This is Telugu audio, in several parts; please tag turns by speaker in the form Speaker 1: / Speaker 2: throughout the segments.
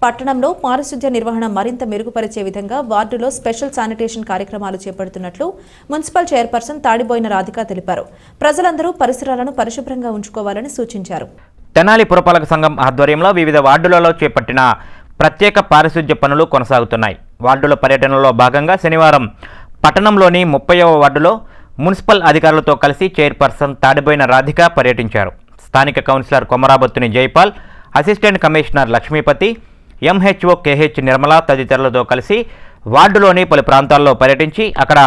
Speaker 1: పట్టణంలో పారిశుధ్య నిర్వహణ మరింత మెరుగుపరిచే విధంగా వార్డులో స్పెషల్ శానిటేషన్ కార్యక్రమాలు చేపడుతున్నట్లు మున్సిపల్ చైర్పర్సన్ తాడిబోయిన రాధిక తెలిపారు. ప్రజలందరూ పరిసరాలను పరిశుభ్రంగా ఉంచుకోవాలని సూచించారు.
Speaker 2: తెనాలి పురపాలక సంఘం ఆధ్వర్యంలో వివిధ వార్డులలో చేపట్టిన ప్రత్యేక పారిశుధ్య పనులు కొనసాగుతున్నాయి. వార్డుల పర్యటనలో భాగంగా శనివారం పట్టణంలోని 30వ వార్డులో మున్సిపల్ అధికారులతో కలిసి చైర్పర్సన్ తాడిబోయిన రాధిక పర్యటించారు. స్థానిక councillor Komarabathuni Jaipal, assistant commissioner Lakshmipathi, MHO KH Nirmala తదితరులతో కలిసి వార్డులోని పలు ప్రాంతాల్లో పర్యటించి అక్కడ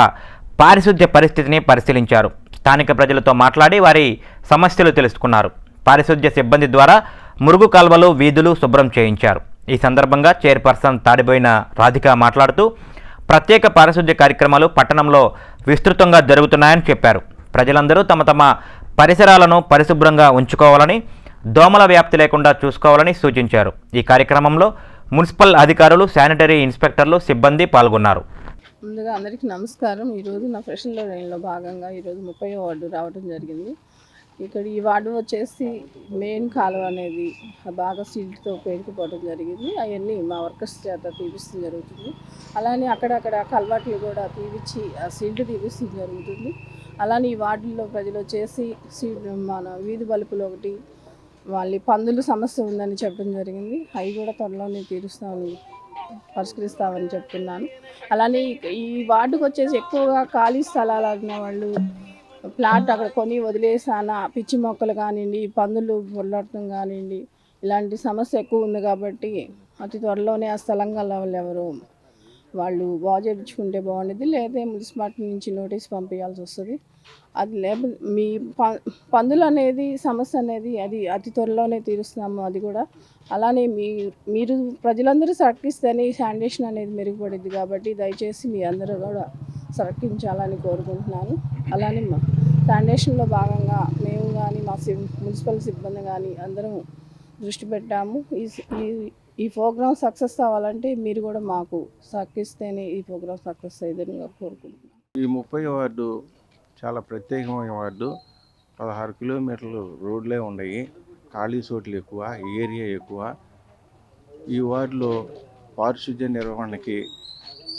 Speaker 2: పారిశుధ్య పరిస్థితిని పరిశీలించారు. స్థానిక ప్రజలతో మాట్లాడి వారి సమస్యలు తెలుసుకున్నారు. పారిశుధ్య సిబ్బంది ద్వారా మురుగు కాల్వలు, వీధులు శుభ్రం చేయించారు. ఈ సందర్భంగా చైర్పర్సన్ తాడిబోయిన రాధిక మాట్లాడుతూ ప్రత్యేక పారిశుధ్య కార్యక్రమాలు పట్టణంలో విస్తృతంగా జరుగుతున్నాయని చెప్పారు. ప్రజలందరూ తమ తమ పరిసరాలను పరిశుభ్రంగా ఉంచుకోవాలని, దోమల వ్యాప్తి లేకుండా చూసుకోవాలని సూచించారు. ఈ కార్యక్రమంలో మున్సిపల్ అధికారులు, శానిటరీ ఇన్స్పెక్టర్లు, సిబ్బంది పాల్గొన్నారు.
Speaker 3: ముందుగా అందరికీ నమస్కారం. ఈరోజు నా ఫ్రెషన్లో రైన్లో భాగంగా ఈరోజు 30వ వార్డు రావడం జరిగింది. ఇక్కడ ఈ వార్డు వచ్చేసి మెయిన్ కాలువ అనేది బాగా సిల్ట్తో పేరుకుపోవడం జరిగింది. అవన్నీ మా వర్కర్స్ చేత తీపిస్తూ జరుగుతుంది. అలానే అక్కడక్కడ కల్వర్ట్లు కూడా తీపిచ్చి ఆ సిల్ట్ తీపిస్తూ జరుగుతుంది. అలానే ఈ వార్డుల్లో ప్రజలు వచ్చేసి మన వీధి బలుపులు ఒకటి వాళ్ళ పందులు సమస్య ఉందని చెప్పడం జరిగింది. అవి కూడా త్వరలోనే పరిష్కరిస్తామని చెప్తున్నాను. అలానే ఈ వార్డుకు వచ్చేసి ఎక్కువగా ఖాళీ స్థలాలు ఉన్న వాళ్ళు ప్లాట్ అక్కడ కొని వదిలేసాన పిచ్చి మొక్కలు కానివ్వండి, పందులు పొల్లటం కానివ్వండి, ఇలాంటి సమస్య ఎక్కువ ఉంది కాబట్టి అతి త్వరలోనే ఆ స్థలం గల వాళ్ళు బాగు చేయించుకుంటే బాగుండేది. లేదా మున్సిపాలిటీ నుంచి నోటీస్ పంపించాల్సి వస్తుంది. అది లేకపోతే మీ పందులు అనేది సమస్య అనేది అది అతి త్వరలోనే తీరుస్తున్నాము. అది కూడా అలానే మీరు ప్రజలందరూ సహకరిస్తేనే శానిటేషన్ అనేది మెరుగుపడింది. కాబట్టి దయచేసి మీ అందరూ కూడా సహకరించాలని కోరుకుంటున్నాను. అలానే శానిటేషన్లో భాగంగా మేము కానీ మా మున్సిపల్ సిబ్బంది కానీ అందరం దృష్టి పెట్టాము. ఈ ప్రోగ్రామ్ సక్సెస్ అవ్వాలంటే మీరు కూడా మాకు సహకరిస్తేనే ఈ ప్రోగ్రామ్ సక్సెస్ అయ్యేదని కోరుకుంటున్నాను.
Speaker 4: ఈ 30వ వార్డు చాలా ప్రత్యేకమైన వార్డు. 16 కిలోమీటర్లు రోడ్లే ఉన్నాయి. ఖాళీ చోట్లు ఎక్కువ, ఏరియా ఎక్కువ. ఈ వార్డులో పారిశుధ్య నిర్వహణకి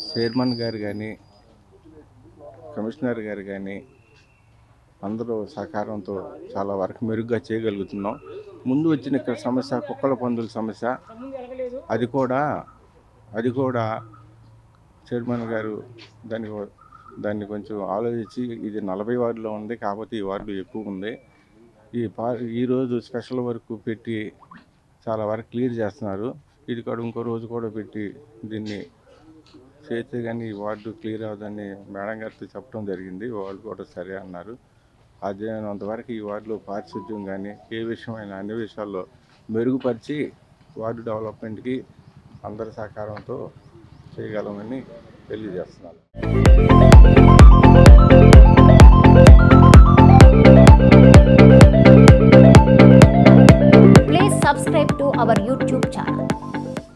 Speaker 4: చైర్మన్ గారు కానీ, కమిషనర్ గారు కానీ అందరూ సహకారంతో చాలా వరకు మెరుగ్గా చేయగలుగుతున్నాం. ముందు వచ్చిన ఇక్కడ సమస్య కుక్కల పందుల సమస్య, అది కూడా చైర్మన్ గారు దాన్ని కొంచెం ఆలోచించి ఇది 40 వార్డులో ఉంది కాబట్టి ఈ వార్డు ఎక్కువ ఉంది. ఈరోజు స్పెషల్ వర్క్ పెట్టి చాలా వరకు క్లియర్ చేస్తున్నారు. ఇది కూడా ఇంకో రోజు కూడా పెట్టి దీన్ని చేస్తే కానీ ఈ వార్డు క్లియర్ అవ్వదని మేడం గారితో చెప్పడం జరిగింది. వాళ్ళు కూడా సరే అన్నారు. అదేనంతవరకు ఈ వార్డులో పారిశుద్ధ్యం కానీ ఏ విషయమైన అన్ని విషయాల్లో మెరుగుపరిచి వార్డు డెవలప్మెంట్కి అందరి సహకారంతో చేయగలమని తెలియజేస్తున్నాను.